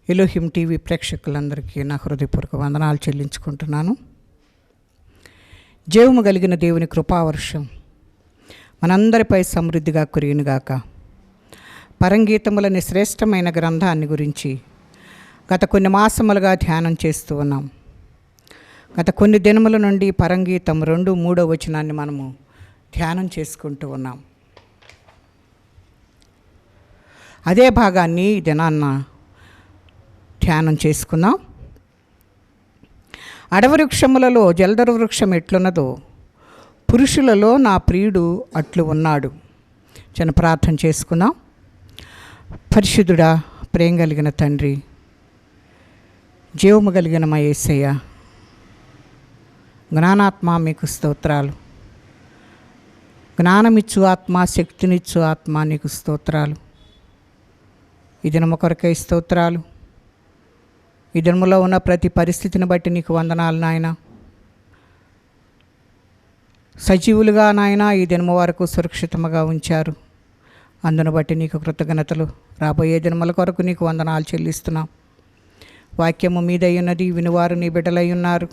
Elohim TV ప్రేక్షకులందరికీ నా హృదయపూర్వక వందనాలు చెల్లించుకుంటున్నాను. జీవము కలిగిన దేవుని కృపావర్షం మనందరిపై సమృద్ధిగా కురియునుగాక. పరంగీతములని శ్రేష్టమైన గ్రంథాన్ని గురించి గత కొన్ని మాసములుగా ధ్యానం చేస్తూ ఉన్నాం. గత కొన్ని దినముల నుండి పరంగీతం 2-3 వచనాన్ని మనము ధ్యానం చేసుకుంటూ ఉన్నాం. అదే భాగాన్ని ఈ దినాన్న ధ్యానం చేసుకున్నాం. అడవి వృక్షములలో జలధర వృక్షం ఎట్లున్నదో పురుషులలో నా ప్రియుడు అట్లు ఉన్నాడు. చిన్న ప్రార్థన చేసుకున్నాం. పరిశుద్ధుడా, ప్రేమ కలిగిన తండ్రి, జీవము కలిగిన మా యేసయ్య, జ్ఞానాత్మ మీకు స్తోత్రాలు. జ్ఞానమిచ్చు ఆత్మ, శక్తినిచ్చు ఆత్మ నీకు స్తోత్రాలు. ఈ దినము కొరకై స్తోత్రాలు. ఈ దినములో ఉన్న ప్రతి పరిస్థితిని బట్టి నీకు వందనాలు నాయన. సజీవులుగా నాయన ఈ దినము వరకు సురక్షితంగా ఉంచారు. అందును బట్టి నీకు కృతజ్ఞతలు. రాబోయే దినముల కొరకు నీకు వందనాలు చెల్లిస్తున్నాం. వాక్యము మీదయ్యున్నది, వినువారు నీ బిడ్డలై ఉన్నారు.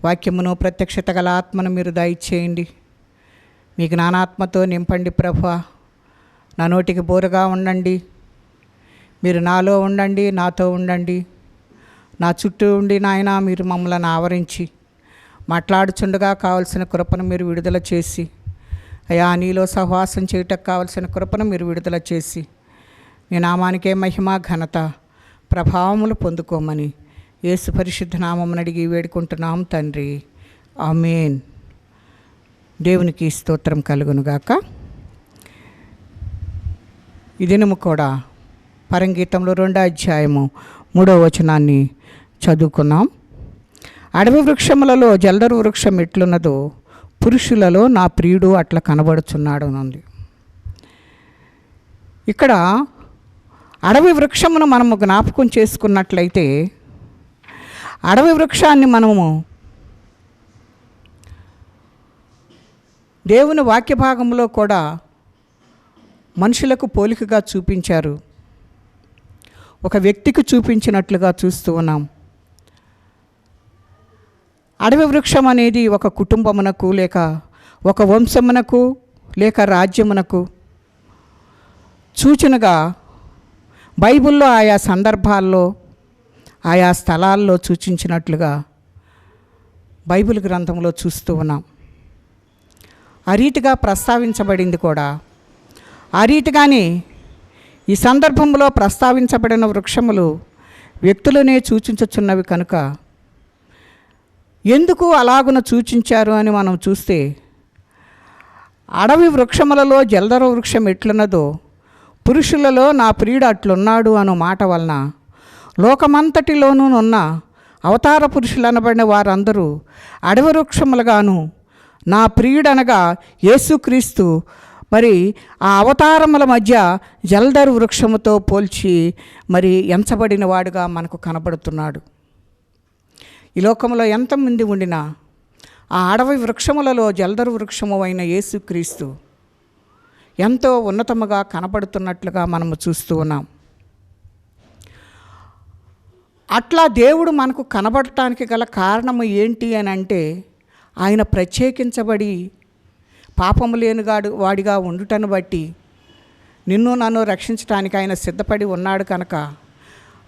వాక్యమును ప్రత్యక్షత గల ఆత్మను మీరు దయచేయండి. మీ జ్ఞానాత్మతో నింపండి ప్రభువా. నా నోటికి బోరగా ఉండండి. మీరు నాలో ఉండండి, నాతో ఉండండి. నా చుట్టూ ఉండి నాయన మీరు మమ్మల్ని ఆవరించి మాట్లాడుచుండగా కావలసిన కృపను మీరు విడుదల చేసి, అయా నీలో సహవాసం చేయటకు కావలసిన కృపను మీరు విడుదల చేసి నీ నామానికే మహిమ, ఘనత, ప్రభావములు పొందుకోమని యేసు పరిశుద్ధ నామమును అడిగి వేడుకుంటున్నాం తండ్రి. ఆమేన్. దేవునికి స్తోత్రం కలుగునుగాక. ఈ దినము కూడా పరంగీతంలో 2వ అధ్యాయము 3వ వచనాన్ని చదువుకున్నాం. అడవి వృక్షములలో జలధర వృక్షం ఎట్లున్నదో పురుషులలో నా ప్రియుడు అట్లా కనబడుచున్నాడు ఉంది. ఇక్కడ అడవి వృక్షమును మనము జ్ఞాపకం చేసుకున్నట్లయితే, అడవి వృక్షాన్ని మనము దేవుని వాక్య భాగంలో కూడా మనుషులకు పోలికగా చూపించారు. ఒక వ్యక్తికి చూపించినట్లుగా చూస్తూ ఉన్నాం. అడవి వృక్షం అనేది ఒక కుటుంబమునకు, లేక ఒక వంశమునకు, లేక రాజ్యమునకు సూచనగా బైబిల్లో ఆయా సందర్భాల్లో, ఆయా స్థలాల్లో సూచించినట్లుగా బైబిల్ గ్రంథంలో చూస్తూ ఉన్నాం. ఆ రీతిగా ప్రస్తావించబడింది కూడా. ఆ రీతిగానే ఈ సందర్భంలో ప్రస్తావించబడిన వృక్షములు వ్యక్తులనే సూచించుచున్నవి కనుక ఎందుకు అలాగున సూచించారు అని మనం చూస్తే, అడవి వృక్షములలో జలధర వృక్షం ఎట్లున్నదో పురుషులలో నా ప్రియుడు అట్లున్నాడు అను మాట వలన లోకమంతటిలోనూ ఉన్న అవతార పురుషులు అనబడిన వారందరూ అడవి వృక్షములుగాను, నా ప్రియుడనగా యేసుక్రీస్తు మరి ఆ అవతారముల మధ్య జలధర వృక్షముతో పోల్చి మరి ఎంచబడిన వాడుగా మనకు కనబడుతున్నాడు. ఈ లోకంలో ఎంతమంది ఉండినా ఆ అడవి వృక్షములలో జలధర వృక్షము అయిన యేసుక్రీస్తు ఎంతో ఉన్నతముగా కనబడుతున్నట్లుగా మనము చూస్తూ ఉన్నాం. అట్లా దేవుడు మనకు కనబడటానికి గల కారణము ఏంటి అని అంటే, ఆయన ప్రత్యేకించబడి పాపము లేనిగాడు వాడిగా ఉండుటను బట్టి నిన్ను నన్ను రక్షించడానికి ఆయన సిద్ధపడి ఉన్నాడు కనుక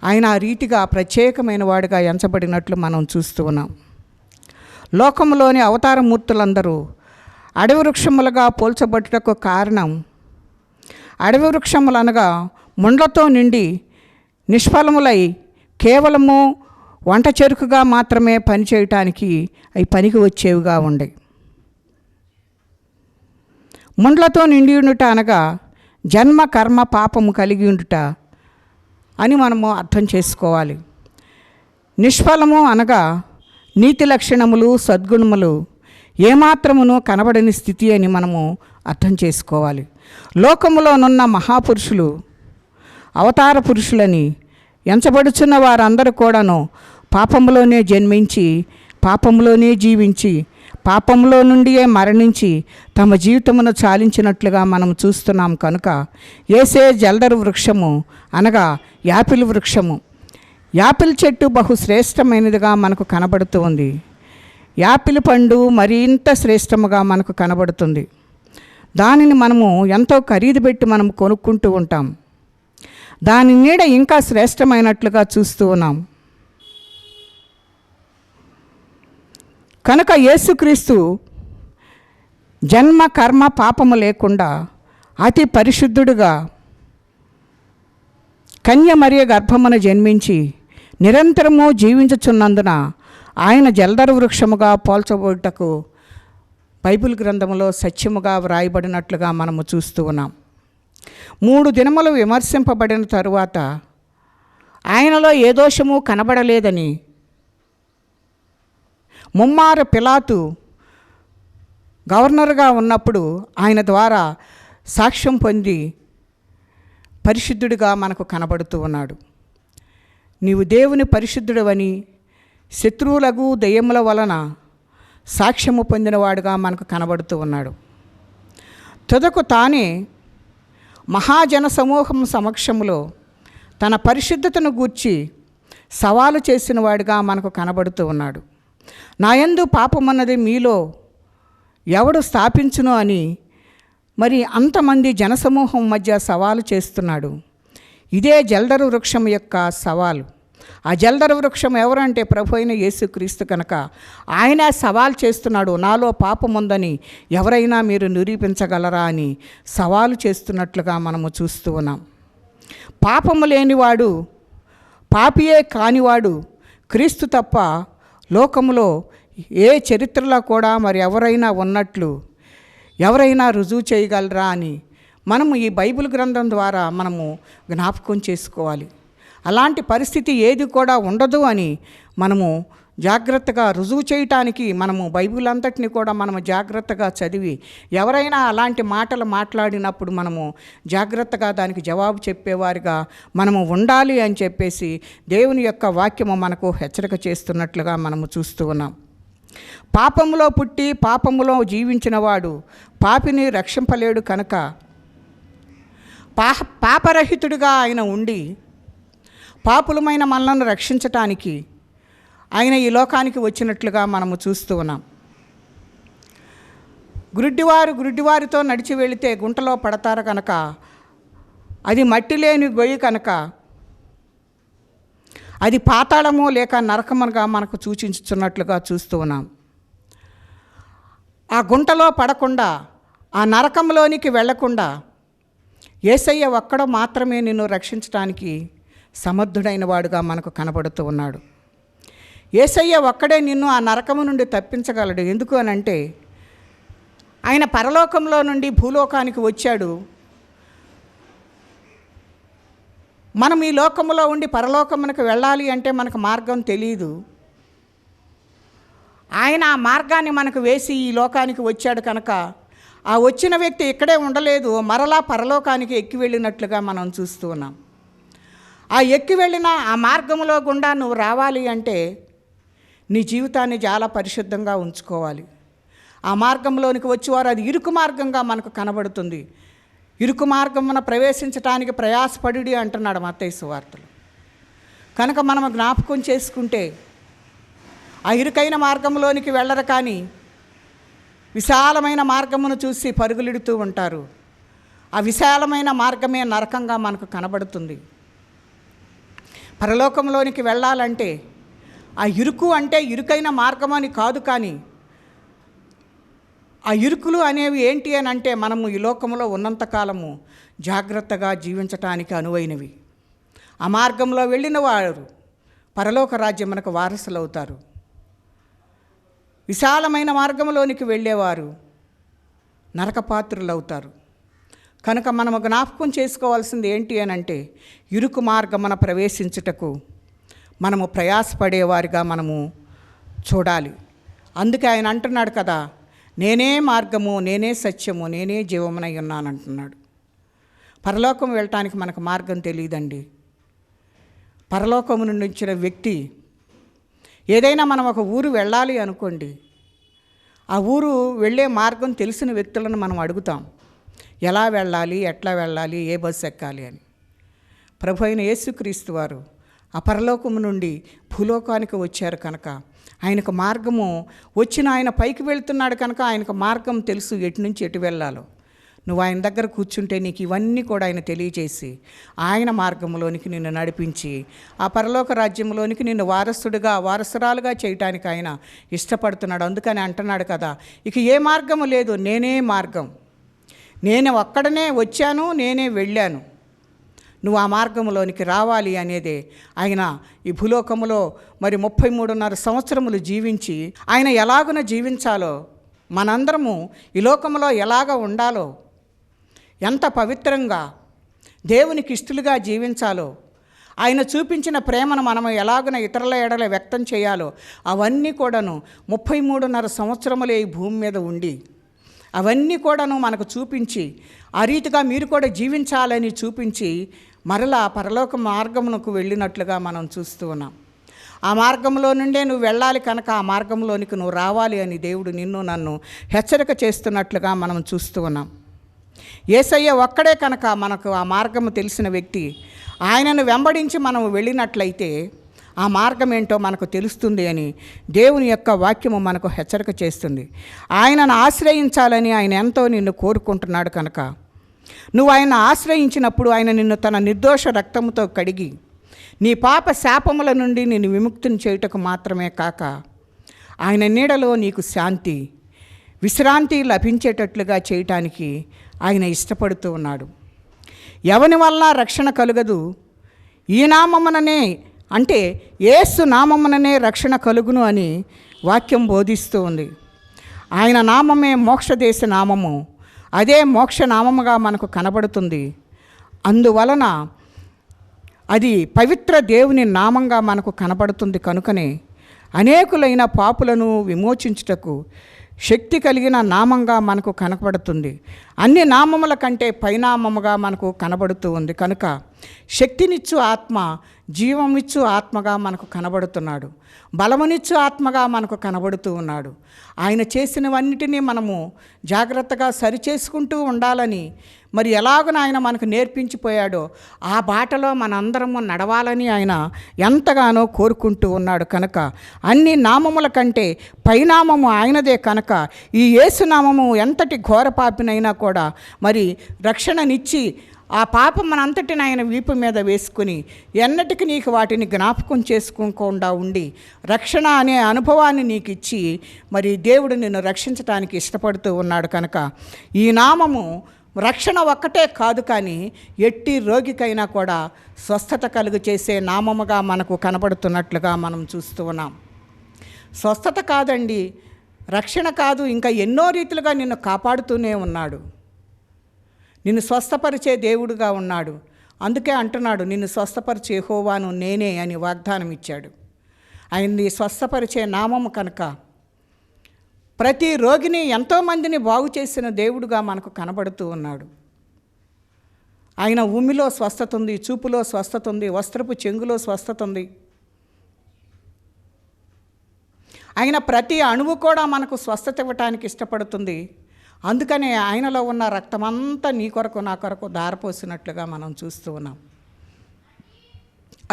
ఆయన ఆ రీతిగా ప్రత్యేకమైన వాడిగా ఎంచబడినట్లు మనం చూస్తూ ఉన్నాం. లోకంలోని అవతారమూర్తులందరూ అడవి వృక్షములుగా పోల్చబడుటకు కారణం, అడవి వృక్షములు అనగా ముండ్లతో నిండి నిష్ఫలములై కేవలము వంట చెరుకుగా మాత్రమే పనిచేయటానికి అవి పనికి వచ్చేవిగా ఉండే. ముండ్లతో నిండి ఉండుట అనగా జన్మ, కర్మ, పాపము కలిగి ఉండుట అని మనము అర్థం చేసుకోవాలి. నిష్ఫలము అనగా నీతి లక్షణములు, సద్గుణములు ఏమాత్రమును కనబడని స్థితి అని మనము అర్థం చేసుకోవాలి. లోకములోనున్న మహాపురుషులు, అవతార పురుషులని ఎంచబడుచున్న వారందరూ కూడాను పాపములోనే జన్మించి, పాపములోనే జీవించి, పాపంలో నుండియే మరణించి తమ జీవితమును చాలించినట్లుగా మనం చూస్తున్నాం. కనుక యేసే జలధర వృక్షము అనగా యాపిల్ వృక్షము, యాపిల్ చెట్టు బహు శ్రేష్టమైనదిగా మనకు కనబడుతూ ఉంది. యాపిల్ పండు మరింత శ్రేష్టముగా మనకు కనబడుతుంది. దానిని మనము ఎంతో ఖరీదు పెట్టి మనం కొనుక్కుంటూ ఉంటాం. దాని నీడ ఇంకా శ్రేష్టమైనట్లుగా చూస్తూ ఉన్నాం. కనుక యేసుక్రీస్తు జన్మ కర్మ పాపము లేకుండా అతి పరిశుద్ధుడుగా కన్య మరియ గర్భమున జన్మించి నిరంతరము జీవించుచున్నందున ఆయన జలధర వృక్షముగా పోల్చబోటకు బైబిల్ గ్రంథములో సత్యముగా వ్రాయబడినట్లుగా మనము చూస్తూ ఉన్నాం. 3 దినములు విమర్శింపబడిన తరువాత ఆయనలో ఏ దోషము కనబడలేదని ముమ్మారు పిలాతు గవర్నర్గా ఉన్నప్పుడు ఆయన ద్వారా సాక్ష్యం పొంది పరిశుద్ధుడిగా మనకు కనబడుతూ ఉన్నాడు. నీవు దేవుని పరిశుద్ధుడవని శత్రువులకు దెయ్యముల వలన సాక్ష్యము పొందినవాడుగా మనకు కనబడుతూ ఉన్నాడు. తుదకు తానే మహాజన సమూహం సమక్షంలో తన పరిశుద్ధతను గూర్చి సవాలు చేసిన వాడిగా మనకు కనబడుతూ ఉన్నాడు. నాయందు పాపమన్నది మీలో ఎవడు స్థాపించును అని మరి అంతమంది జనసమూహం మధ్య సవాలు చేస్తున్నాడు. ఇదే జలధర వృక్షం యొక్క సవాలు. ఆ జలధర వృక్షం ఎవరంటే ప్రభు అయిన యేసుక్రీస్తు కనుక ఆయన సవాల్ చేస్తున్నాడు. నాలో పాపం ఉందని ఎవరైనా మీరు నిరూపించగలరా అని సవాలు చేస్తున్నట్లుగా మనము చూస్తూ ఉన్నాం. పాపము లేనివాడు, పాపియే కానివాడు క్రీస్తు తప్ప లోకములో ఏ చరిత్రలో కూడా మరి ఎవరైనా ఉన్నట్లు ఎవరైనా రుజువు చేయగలరా అని మనము ఈ బైబిల్ గ్రంథం ద్వారా మనము జ్ఞాపకం చేసుకోవాలి. అలాంటి పరిస్థితి ఏది కూడా ఉండదు అని మనము జాగ్రత్తగా రుజువు చేయటానికి మనము బైబిల్ అంతటిని కూడా మనము జాగ్రత్తగా చదివి ఎవరైనా అలాంటి మాటలు మాట్లాడినప్పుడు మనము జాగ్రత్తగా దానికి జవాబు చెప్పేవారిగా మనము ఉండాలి అని చెప్పేసి దేవుని యొక్క వాక్యము మనకు హెచ్చరిక చేస్తున్నట్లుగా మనము చూస్తూ ఉన్నాం. పాపములో పుట్టి పాపములో జీవించిన వాడు పాపిని రక్షింపలేడు కనుక పాపరహితుడిగా ఆయన ఉండి పాపులమైన మనలను రక్షించటానికి ఆయన ఈ లోకానికి వచ్చినట్లుగా మనము చూస్తూ ఉన్నాం. గుడ్డివారితో నడిచి వెళితే గుంటలో పడతారు కనుక అది మట్టి లేని గొయ్యి కనుక అది పాతాళము లేక నరకముగా మనకు సూచించుతున్నట్లుగా చూస్తూ ఉన్నాం. ఆ గుంటలో పడకుండా ఆ నరకంలోనికి వెళ్లకుండా యేసయ్య ఒక్కడు మాత్రమే నిన్ను రక్షించడానికి సమర్థుడైన వాడుగా మనకు కనబడుతూ ఉన్నాడు. యేసయ్య ఒక్కడే నిన్ను ఆ నరకము నుండి తప్పించగలడు. ఎందుకు అనంటే ఆయన పరలోకంలో నుండి భూలోకానికి వచ్చాడు. మనం ఈ లోకంలో ఉండి పరలోకమునకు వెళ్ళాలి అంటే మనకు మార్గం తెలియదు. ఆయన ఆ మార్గాన్ని మనకు వేసి ఈ లోకానికి వచ్చాడు కనుక ఆ వచ్చిన వ్యక్తి ఇక్కడే ఉండలేదు, మరలా పరలోకానికి ఎక్కి వెళ్ళినట్లుగా మనం చూస్తూ ఉన్నాం. ఆ ఎక్కి వెళ్ళిన ఆ మార్గంలో గుండా నువ్వు రావాలి అంటే నీ జీవితాన్ని చాలా పరిశుద్ధంగా ఉంచుకోవాలి. ఆ మార్గంలోనికి వచ్చేవారు అది ఇరుకు మార్గంగా మనకు కనబడుతుంది. ఇరుకు మార్గమున ప్రవేశించడానికి ప్రయాసపడుడి అంటున్నాడు మత్తయి సువార్తలో. కనుక మనం జ్ఞాపకం చేసుకుంటే ఆ ఇరుకైన మార్గంలోనికి వెళ్ళరు, కానీ విశాలమైన మార్గమును చూసి పరుగులెడుతూ ఉంటారు. ఆ విశాలమైన మార్గమే నరకంగా మనకు కనబడుతుంది. పరలోకంలోనికి వెళ్ళాలంటే ఆ ఇరుకు అంటే ఇరుకైన మార్గం అని కాదు, కానీ ఆ ఇరుకులు అనేవి ఏంటి అని అంటే మనము ఈ లోకంలో ఉన్నంతకాలము జాగ్రత్తగా జీవించటానికి అనువైనవి. ఆ మార్గంలో వెళ్ళిన వారు పరలోక రాజ్యం మనకు వారసులు అవుతారు. విశాలమైన మార్గంలోనికి వెళ్ళేవారు నరకపాత్రులు అవుతారు. కనుక మనము జ్ఞాపకం చేసుకోవాల్సింది ఏంటి అని అంటే ఇరుకు మార్గమున ప్రవేశించుటకు మనము ప్రయాసపడేవారిగా మనము చూడాలి. అందుకే ఆయన అంటున్నాడు కదా, నేనే మార్గము, నేనే సత్యము, నేనే జీవమునై ఉన్నానంటున్నాడు. పరలోకం వెళ్ళటానికి మనకు మార్గం తెలియదండి. పరలోకము నుండి వచ్చిన వ్యక్తి ఏదైనా మనం ఒక ఊరు వెళ్ళాలి అనుకోండి, ఆ ఊరు వెళ్ళే మార్గం తెలిసిన వ్యక్తులను మనం అడుగుతాం, ఎలా వెళ్ళాలి, ఎట్లా వెళ్ళాలి, ఏ బస్సు ఎక్కాలి అని. ప్రభు అయిన యేసుక్రీస్తు వారు ఆ పరలోకము నుండి భూలోకానికి వచ్చారు కనుక ఆయనకు మార్గము వచ్చిన ఆయన పైకి వెళ్తున్నాడు కనుక ఆయనకు మార్గం తెలుసు, ఎటు నుంచి ఎటు వెళ్ళాలో. నువ్వు ఆయన దగ్గర కూర్చుంటే నీకు ఇవన్నీ కూడా ఆయన తెలియజేసి ఆయన మార్గంలోనికి నిన్ను నడిపించి ఆ పరలోక రాజ్యంలోనికి నిన్ను వారసురాలుగా చేయటానికి ఆయన ఇష్టపడుతున్నాడు. అందుకని అంటున్నాడు కదా, ఇక ఏ మార్గము లేదు, నేనే మార్గం, నేను అక్కడనే వచ్చాను, నేనే వెళ్ళాను, నువ్వు ఆ మార్గంలోనికి రావాలి అనేదే ఆయన ఈ భూలోకములో మరి 33.5 సంవత్సరములు జీవించి ఆయన ఎలాగున జీవించాలో, మనందరము ఈ లోకంలో ఎలాగ ఉండాలో, ఎంత పవిత్రంగా దేవునికి ఇష్టలుగా జీవించాలో, ఆయన చూపించిన ప్రేమను మనం ఎలాగున ఇతరుల ఎడల వ్యక్తం చేయాలో అవన్నీ కూడాను 33.5 సంవత్సరములే ఈ భూమి మీద ఉండి అవన్నీ కూడాను మనకు చూపించి ఆ రీతిగా మీరు కూడా జీవించాలని చూపించి మరలా పరలోక మార్గమునకు వెళ్ళినట్లుగా మనం చూస్తూ ఉన్నాం. ఆ మార్గంలో నుండే నువ్వు వెళ్ళాలి కనుక ఆ మార్గంలోనికి నువ్వు రావాలి అని దేవుడు నిన్ను నన్ను హెచ్చరిక చేస్తున్నట్లుగా మనం చూస్తూ ఉన్నాం. యేసయ్య ఒక్కడే కనుక మనకు ఆ మార్గము తెలిసిన వ్యక్తి. ఆయనను వెంబడించి మనం వెళ్ళినట్లయితే ఆ మార్గం ఏంటో మనకు తెలుస్తుంది అని దేవుని యొక్క వాక్యము మనకు హెచ్చరిక చేస్తుంది. ఆయనను ఆశ్రయించాలని ఆయన ఎంతో నిన్ను కోరుకుంటున్నాడు కనుక నువ్వు ఆయన ఆశ్రయించినప్పుడు ఆయన నిన్ను తన నిర్దోష రక్తముతో కడిగి నీ పాప శాపముల నుండి నిన్ను విముక్తిని చేయుటకు మాత్రమే కాక ఆయన నీడలో నీకు శాంతి, విశ్రాంతి లభించేటట్లుగా చేయటానికి ఆయన ఇష్టపడుతూ ఉన్నాడు. ఎవని వల్ల రక్షణ కలుగదు, ఈ నామముననే అంటే యేసు నామముననే రక్షణ కలుగును అని వాక్యం బోధిస్తూ ఉంది. ఆయన నామమే మోక్షదేశ నామము, అదే మోక్ష నామముగా మనకు కనబడుతుంది. అందువలన అది పవిత్ర దేవుని నామంగా మనకు కనబడుతుంది. కనుకనే అనేకులైన పాపులను విమోచించుటకు శక్తి కలిగిన నామంగా మనకు కనబడుతుంది. అన్ని నామముల కంటే పైనామముగా మనకు కనబడుతూ ఉంది. కనుక శక్తినిచ్చు ఆత్మ, జీవమిచ్చు ఆత్మగా మనకు కనబడుతున్నాడు, బలమునిచ్చు ఆత్మగా మనకు కనబడుతూ ఉన్నాడు. ఆయన చేసినవన్నిటినీ మనము జాగ్రత్తగా సరిచేసుకుంటూ ఉండాలని, మరి ఎలాగో ఆయన మనకు నేర్పించిపోయాడో ఆ బాటలో మనందరము నడవాలని ఆయన ఎంతగానో కోరుకుంటూ ఉన్నాడు. కనుక అన్ని నామముల కంటే పైనామము ఆయనదే. కనుక ఈ యేసునామము ఎంతటి ఘోర పాపినైనా కూడా మరి రక్షణనిచ్చి ఆ పాపం మనంతటిని ఆయన వీపు మీద వేసుకుని ఎన్నటికి నీకు వాటిని జ్ఞాపకం చేసుకోకుండా ఉండి రక్షణ అనే అనుభవాన్ని నీకు ఇచ్చి మరి దేవుడు నిన్ను రక్షించడానికి ఇష్టపడుతూ ఉన్నాడు. కనుక ఈ నామము రక్షణ ఒక్కటే కాదు, కానీ ఎట్టి రోగికైనా కూడా స్వస్థత కలుగు చేసే నామముగా మనకు కనబడుతున్నట్లుగా మనం చూస్తూ ఉన్నాం. స్వస్థత కాదండి, రక్షణ కాదు, ఇంకా ఎన్నో రీతిలుగా నిన్ను కాపాడుతూనే ఉన్నాడు. నిన్ను స్వస్థపరిచే దేవుడుగా ఉన్నాడు. అందుకే అంటున్నాడు, నిన్ను స్వస్థపరిచే యెహోవాను నేనే అని వాగ్దానం ఇచ్చాడు. ఆయన్ని స్వస్థపరిచే నామము కనుక ప్రతి రోగిని, ఎంతోమందిని బాగు చేసిన దేవుడుగా మనకు కనబడుతూ ఉన్నాడు. ఆయన ఉమ్మిలో స్వస్థత ఉంది, చూపులో స్వస్థత ఉంది, వస్త్రపు చెంగులో స్వస్థత ఉంది. ఆయన ప్రతి అణువు కూడా మనకు స్వస్థత ఇవ్వటానికి ఇష్టపడుతుంది. అందుకనే ఆయనలో ఉన్న రక్తమంతా నీ కొరకు నా కొరకు దారపోసినట్లుగా మనం చూస్తూ ఉన్నాం.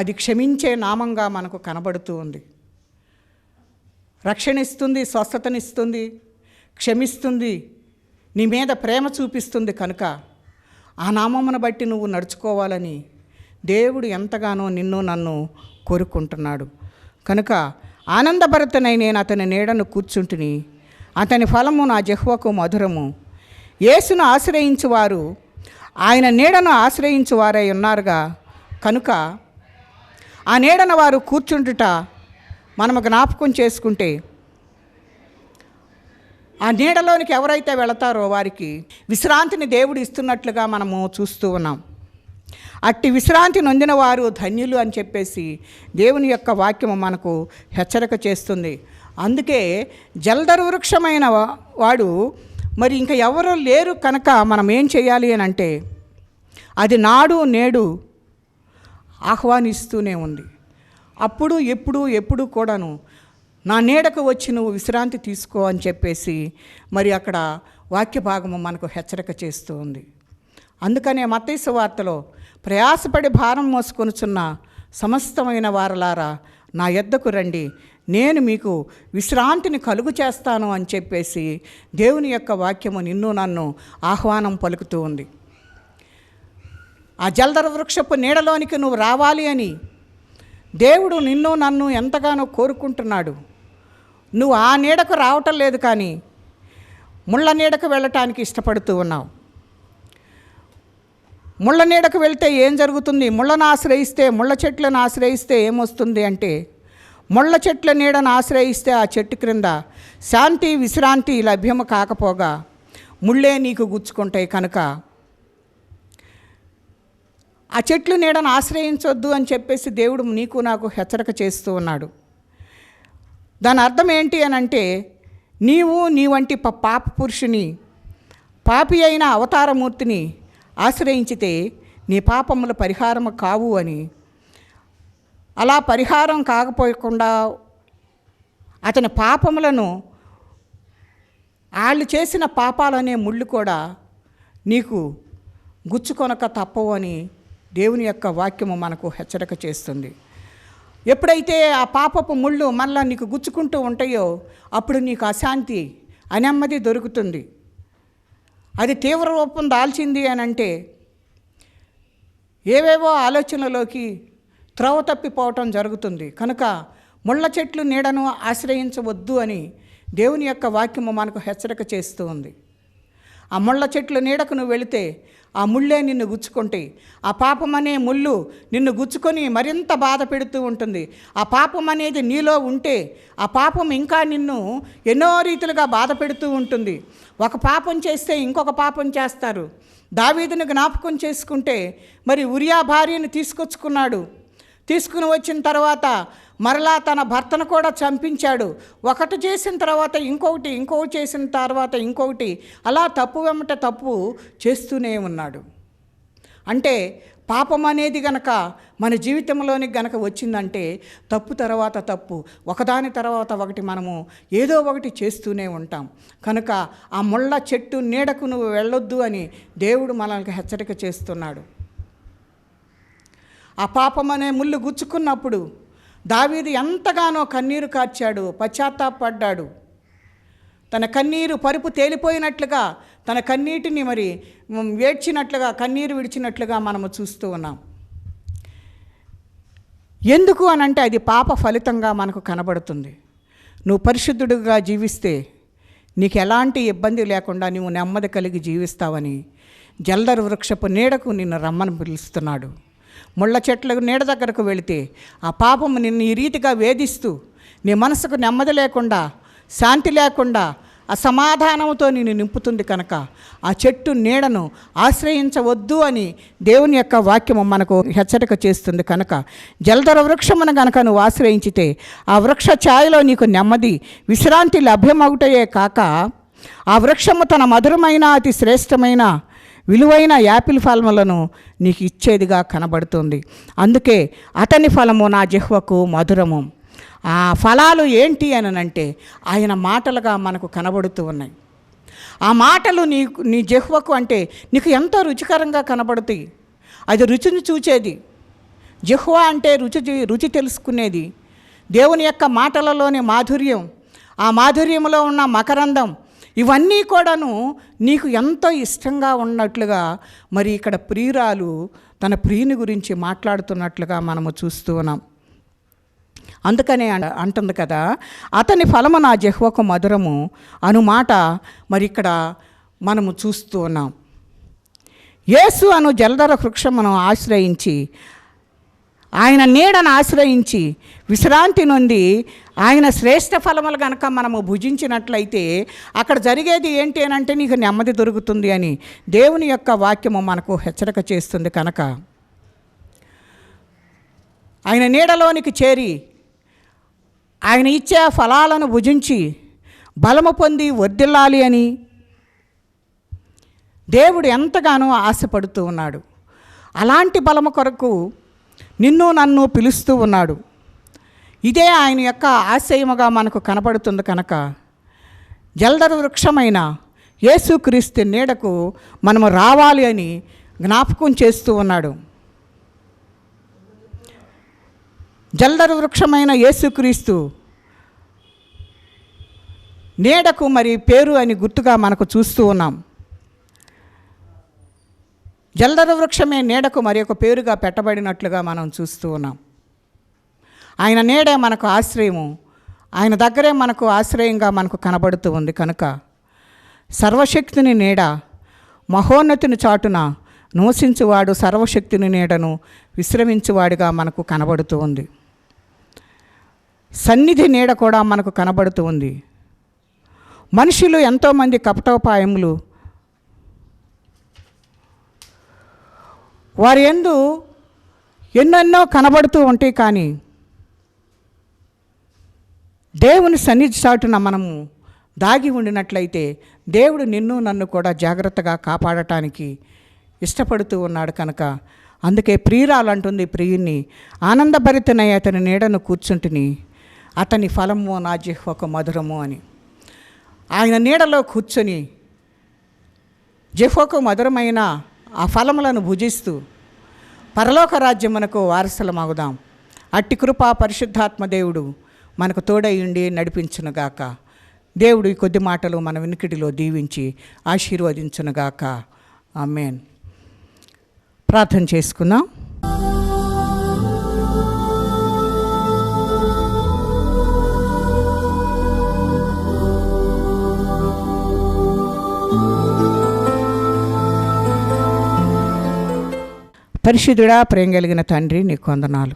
అది క్షమించే నామంగా మనకు కనబడుతూ ఉంది. రక్షణ ఇస్తుంది, స్వస్థతనిస్తుంది, క్షమిస్తుంది, నీ మీద ప్రేమ చూపిస్తుంది. కనుక ఆ నామమును బట్టి నువ్వు నడుచుకోవాలని దేవుడు ఎంతగానో నిన్ను నన్ను కోరుకుంటున్నాడు. కనుక ఆనందభరితనై నేను అతని నీడను కూర్చుంటుని, అతని ఫలము నా జెహ్వకు మధురము. యేసును ఆశ్రయించువారు ఆయన నీడను ఆశ్రయించువారై ఉన్నారుగా. కనుక ఆ నీడను వారు కూర్చుంటుట మనము జ్ఞాపకం చేసుకుంటే ఆ నీడలోనికి ఎవరైతే వెళతారో వారికి విశ్రాంతిని దేవుడు ఇస్తున్నట్లుగా మనము చూస్తూ ఉన్నాం. అట్టి విశ్రాంతి నొందిన వారు ధన్యులు అని చెప్పేసి దేవుని యొక్క వాక్యము మనకు హెచ్చరిక చేస్తుంది. అందుకే జలధర వృక్షమైన వాడు మరి ఇంకా ఎవరు లేరు కనుక మనం ఏం చేయాలి అని అంటే అది నాడు నేడు ఆహ్వానిస్తూనే ఉంది. అప్పుడు ఎప్పుడు కూడాను నా నీడకు వచ్చి నువ్వు విశ్రాంతి తీసుకో అని చెప్పేసి మరి అక్కడ వాక్య భాగము మనకు హెచ్చరిక చేస్తూ ఉంది. అందుకనే మత్తయి సువార్తలో ప్రయాసపడి భారం మోసుకొనుచున్న సమస్తమైన వారలారా నా యొద్దకు రండి, నేను మీకు విశ్రాంతిని కలుగు చేస్తాను అని చెప్పేసి దేవుని యొక్క వాక్యము నిన్ను నన్ను ఆహ్వానం పలుకుతూ ఉంది. ఆ జలధర వృక్షపు నీడలోనికి నువ్వు రావాలి అని దేవుడు నిన్ను నన్ను ఎంతగానో కోరుకుంటున్నాడు. నువ్వు ఆ నీడకు రావటం లేదు, కానీ ముళ్ళ నీడకు వెళ్ళటానికి ఇష్టపడుతూ ఉన్నావు. ముళ్ళ నీడకు వెళ్తే ఏం జరుగుతుంది? ముళ్ళను ఆశ్రయిస్తే, ముళ్ళ చెట్లను ఆశ్రయిస్తే ఏమొస్తుంది అంటే, ముళ్ళ చెట్ల నీడను ఆశ్రయిస్తే ఆ చెట్టు క్రింద శాంతి విశ్రాంతి లభ్యము కాకపోగా ముళ్ళే నీకు గుచ్చుకుంటాయి. కనుక ఆ చెట్లు నీడను ఆశ్రయించొద్దు అని చెప్పేసి దేవుడు నీకు నాకు హెచ్చరిక చేస్తూ ఉన్నాడు. దాని అర్థం ఏంటి అని అంటే, నీవు నీ వంటి పాప పురుషుని, పాపి అయిన అవతారమూర్తిని ఆశ్రయించితే నీ పాపముల పరిహారము కావు అని, అలా పరిహారం కాకపోకుండా అతని పాపములను, వాళ్ళు చేసిన పాపాలనే ముళ్ళు కూడా నీకు గుచ్చుకొనక తప్పవు అని దేవుని యొక్క వాక్యము మనకు హెచ్చరిక చేస్తుంది. ఎప్పుడైతే ఆ పాపపు ముళ్ళు మళ్ళా నీకు గుచ్చుకుంటూ ఉంటాయో అప్పుడు నీకు అశాంతి, అనెమ్మది దొరుకుతుంది. అది తీవ్ర రూపం దాల్చింది అని అంటే ఏవేవో ఆలోచనలోకి త్రోవ తప్పిపోవటం జరుగుతుంది. కనుక ముళ్ళ చెట్లు నీడను ఆశ్రయించవద్దు అని దేవుని యొక్క వాక్యము మనకు హెచ్చరిక చేస్తూ ఉంది. ఆ ముళ్ళ చెట్లు నీడకు నువ్వు వెళితే ఆ ముళ్ళే నిన్ను గుచ్చుకుంటే, ఆ పాపం అనే ముళ్ళు నిన్ను గుచ్చుకొని మరింత బాధ పెడుతూ ఉంటుంది. ఆ పాపం అనేది నీలో ఉంటే ఆ పాపం ఇంకా నిన్ను ఎన్నో రీతిలుగా బాధ పెడుతూ ఉంటుంది. ఒక పాపం చేస్తే ఇంకొక పాపం చేస్తారు. దావీదును జ్ఞాపకం చేసుకుంటే మరి ఉరియా భార్యను తీసుకుని వచ్చిన తర్వాత మరలా తన భర్తను కూడా చంపించాడు. ఒకటి చేసిన తర్వాత ఇంకొకటి చేసిన తర్వాత ఇంకొకటి, అలా తప్పు వెంట తప్పు చేస్తూనే ఉన్నాడు. అంటే పాపం అనేది గనక మన జీవితంలోనికి గనక వచ్చిందంటే తప్పు తర్వాత తప్పు, ఒకదాని తర్వాత ఒకటి మనము ఏదో ఒకటి చేస్తూనే ఉంటాం. కనుక ఆ ముళ్ళ చెట్టు నీడకు నువ్వు వెళ్ళొద్దు అని దేవుడు మనల్ని హెచ్చరిక చేస్తున్నాడు. ఆ పాపం అనే ముళ్ళు గుచ్చుకున్నప్పుడు దావీదు ఎంతగానో కన్నీరు కార్చాడు, పశ్చాత్తాపడ్డాడు. తన కన్నీరు పరుపు తేలిపోయినట్లుగా, తన కన్నీటిని మరి ఏడ్చినట్లుగా, కన్నీరు విడిచినట్లుగా మనము చూస్తూ ఉన్నాం. ఎందుకు అనంటే అది పాప ఫలితంగా మనకు కనబడుతుంది. నువ్వు పరిశుద్ధుడిగా జీవిస్తే నీకు ఎలాంటి ఇబ్బంది లేకుండా నువ్వు నెమ్మది కలిగి జీవిస్తావని జలధర వృక్షపు నీడకు నిన్ను రమ్మని పిలుస్తున్నాడు. ముళ్ళ చెట్ల నీడ దగ్గరకు వెళితే ఆ పాపము నిన్ను ఈ రీతిగా వేధిస్తూ నీ మనసుకు నెమ్మది లేకుండా, శాంతి లేకుండా, అసమాధానంతో నిన్ను నింపుతుంది. కనుక ఆ చెట్టు నీడను ఆశ్రయించవద్దు అని దేవుని యొక్క వాక్యము మనకు హెచ్చరిక చేస్తుంది. కనుక జలధర వృక్షమును కనుక నువ్వు ఆశ్రయించితే ఆ వృక్ష ఛాయలో నీకు నెమ్మది, విశ్రాంతి లభ్యమవుటయే కాక ఆ వృక్షము తన మధురమైన అతి శ్రేష్టమైన విలువైన యాపిల్ ఫలములను నీకు ఇచ్చేదిగా కనబడుతుంది. అందుకే అతని ఫలము నా జిహ్వకు మధురము. ఆ ఫలాలు ఏంటి అని అంటే ఆయన మాటలుగా మనకు కనబడుతూ ఉన్నాయి. ఆ మాటలు నీ జిహ్వకు అంటే నీకు ఎంతో రుచికరంగా కనబడుతాయి. అది రుచిని చూచేది. జిహ్వ అంటే రుచి తెలుసుకునేది. దేవుని యొక్క మాటలలోని మాధుర్యం, ఆ మాధుర్యంలో ఉన్న మకరందం, ఇవన్నీ కూడాను నీకు ఎంతో ఇష్టంగా ఉన్నట్లుగా మరి ఇక్కడ ప్రియురాలు తన ప్రియుని గురించి మాట్లాడుతున్నట్లుగా మనము చూస్తూ ఉన్నాం. అందుకనే అంటుంది కదా, అతని ఫలము నా జిహ్వకు మధురము అను మాట మరి ఇక్కడ మనము చూస్తూ ఉన్నాం. యేసు అను జలధర వృక్షమును ఆశ్రయించి, ఆయన నీడను ఆశ్రయించి విశ్రాంతి నుండి ఆయన శ్రేష్ఠ ఫలములు కనుక మనము భుజించినట్లయితే అక్కడ జరిగేది ఏంటి అని అంటే నీకు నెమ్మది దొరుకుతుంది అని దేవుని యొక్క వాక్యము మనకు హెచ్చరిక చేస్తుంది. కనుక ఆయన నీడలోనికి చేరి ఆయన ఇచ్చే ఫలాలను భుజించి బలము పొంది వర్ధిల్లాలి అని దేవుడు ఎంతగానో ఆశపడుతూ ఉన్నాడు. అలాంటి బలము కొరకు నిన్ను నన్ను పిలుస్తూ ఉన్నాడు. ఇదే ఆయన యొక్క ఆశయముగా మనకు కనపడుతుంది. కనుక జలధర వృక్షమైన యేసుక్రీస్తు నీడకు మనము రావాలి అని జ్ఞాపకం చేస్తూ ఉన్నాడు. జల్దర వృక్షమైన యేసుక్రీస్తు నీడకు మరి పేరు అని గుర్తుగా మనకు చూస్తూ ఉన్నాం. జల్దర వృక్షమే నీడకు మరి ఒక పేరుగా పెట్టబడినట్లుగా మనం చూస్తూ ఉన్నాం. ఆయన నీడే మనకు ఆశ్రయము, ఆయన దగ్గరే మనకు ఆశ్రయంగా మనకు కనబడుతూ ఉంది. కనుక సర్వశక్తిని నీడ, మహోన్నతిని చాటున నివసించువాడు సర్వశక్తిని నీడను విశ్రమించువాడిగా మనకు కనబడుతూ ఉంది. సన్నిధి నీడ కూడా మనకు కనబడుతూ ఉంది. మనుషులు ఎంతోమంది కపటోపాయములు వారి యందు ఎన్నెన్నో కనబడుతూ ఉంటాయి. కానీ దేవుని సన్నిధి చాటున మనము దాగి ఉండినట్లయితే దేవుడు నిన్ను నన్ను కూడా జాగ్రత్తగా కాపాడటానికి ఇష్టపడుతూ ఉన్నాడు. కనుక అందుకే ప్రియురాలు అంటుంది ప్రియుణ్ణి, ఆనందభరితనై అతని నీడను కూర్చుంటుని, అతని ఫలము నా జిహ్వకు మధురము అని. ఆయన నీడలో కూర్చొని జిహ్వకు మధురమైన ఆ ఫలములను భుజిస్తూ పరలోక రాజ్యమునకు వారసులమగుదాం. అట్టి కృపా పరిశుద్ధాత్మ దేవుడు మనకు తోడై ఉండి నడిపించునుగాక. దేవుడు ఈ కొద్ది మాటలు మన వినికిడిలో దీవించి ఆశీర్వదించునుగాక. ఆమేన్. ప్రార్థన చేసుకుందాం. పరిశుద్ధుడా, ప్రేమ కలిగిన తండ్రి, నీకు వందనాలు.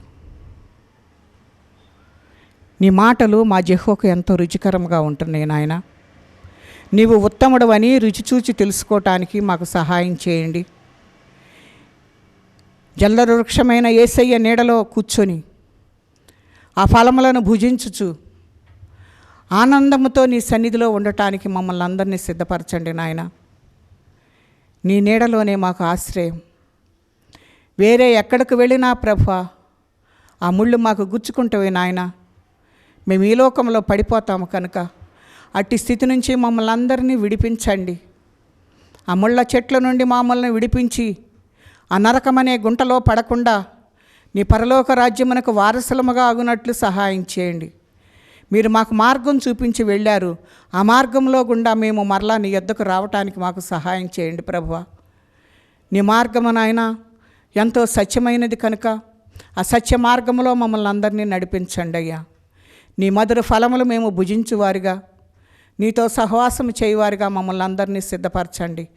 నీ మాటలు మా జిహ్వకు ఎంతో రుచికరంగా ఉంటున్నాయి నాయన. నీవు ఉత్తముడవని రుచి చూచి తెలుసుకోవటానికి మాకు సహాయం చేయండి. జల్దర వృక్షమైన యేసయ్య నీడలో కూర్చొని ఆ ఫలములను భుజించుచు ఆనందముతో నీ సన్నిధిలో ఉండటానికి మమ్మల్ని అందరినీ సిద్ధపరచండి నాయన. నీ నీడలోనే మాకు ఆశ్రయం. వేరే ఎక్కడికి వెళ్ళినా ప్రభువా ఆ ముళ్ళు మాకు గుచ్చుకుంటవి నాయన. మేము ఈ లోకంలో పడిపోతాము. కనుక అట్టి స్థితి నుంచి మమ్మల్ని అందరినీ విడిపించండి. ఆ ముళ్ళ చెట్ల నుండి మమ్మల్ని విడిపించి ఆ నరకమనే గుంటలో పడకుండా నీ పరలోక రాజ్యమునకు వారసులముగా అగునట్లు సహాయం చేయండి. మీరు మాకు మార్గం చూపించి వెళ్ళారు. ఆ మార్గంలో గుండా మేము మరలా నీ యొద్దకు రావటానికి మాకు సహాయం చేయండి ప్రభువా. నీ మార్గము నాయన ఎంతో సత్యమైనది కనుక ఆ సత్య మార్గంలో మమ్మల్ని అందరినీ నడిపించండి అయ్యా. నీ మధుర ఫలములు మేము భుజించువారిగా, నీతో సహవాసము చేయువారిగా మమ్మల్ని అందరినీ సిద్ధపరచండి.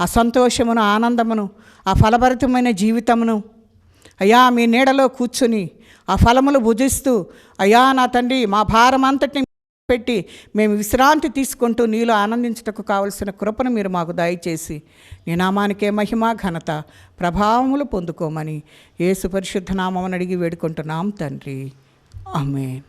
ఆ సంతోషమును, ఆనందమును, ఆ ఫలభరితమైన జీవితమును అయ్యా మీ నీడలో కూర్చుని ఆ ఫలములు భుజిస్తూ అయ్యా నా తండ్రి మా భారం అంతటిని పెట్టి మేము విశ్రాంతి తీసుకుంటూ నీలో ఆనందించుటకు కావలసిన కృపను మీరు మాకు దయచేసి నీ నామానికే మహిమ, ఘనత, ప్రభావములు పొందుకోమని యేసు పరిశుద్ధ నామమును అడిగి వేడుకుంటున్నాం తండ్రి. ఆమేన్.